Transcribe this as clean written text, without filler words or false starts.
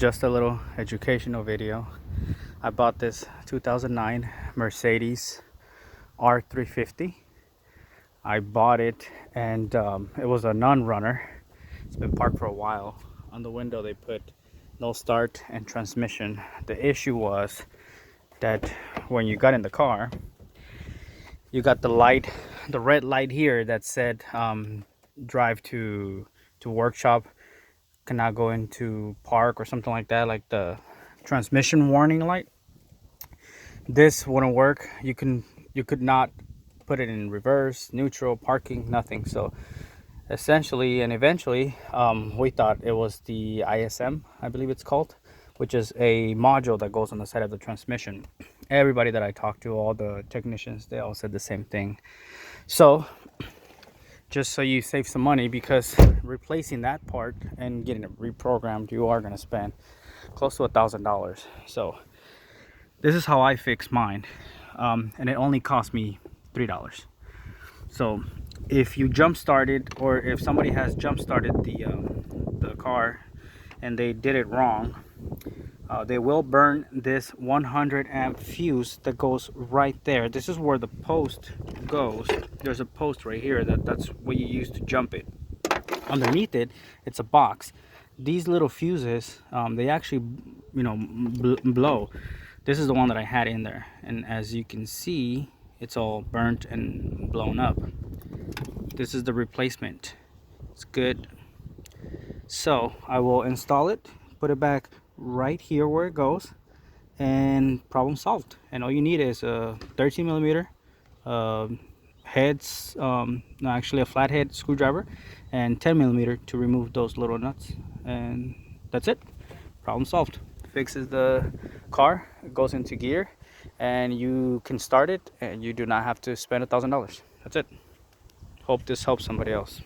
just a little educational video. I bought this 2009 Mercedes R350. I bought it and it was a non-runner. It's been parked for a while. On the window they put no start and transmission. The issue was that when you got in the car, you got the light, the red light here that said drive to workshop, cannot go into park or something like that, like the transmission warning light. This wouldn't work. You could not put it in reverse, neutral, parking, nothing. So essentially and eventually we thought it was the ISM, I believe it's called, which is a module that goes on the side of the transmission. Everybody that I talked to, all the technicians, they all said the same thing. So just so you save some money, because replacing that part and getting it reprogrammed, you are going to spend close to $1,000. So this is how I fix mine, and it only cost me $3. So if you jump started, or if somebody has jump started the car and they did it wrong, they will burn this 100 amp fuse that goes right there. This is where the post goes. There's a post right here that's what you use to jump it. Underneath it, it's a box. These little fuses, they actually, blow. This is the one that I had in there, and as you can see, it's all burnt and blown up. This is the replacement. It's good. So I will install it, put it back right here where it goes, and problem solved. And all you need is a 13 millimeter heads, no, actually a flathead screwdriver, and 10 millimeter to remove those little nuts, and that's it. Problem solved. Fixes the car, it goes into gear, and you can start it, and you do not have to spend $1,000. That's it. Hope this helps somebody else.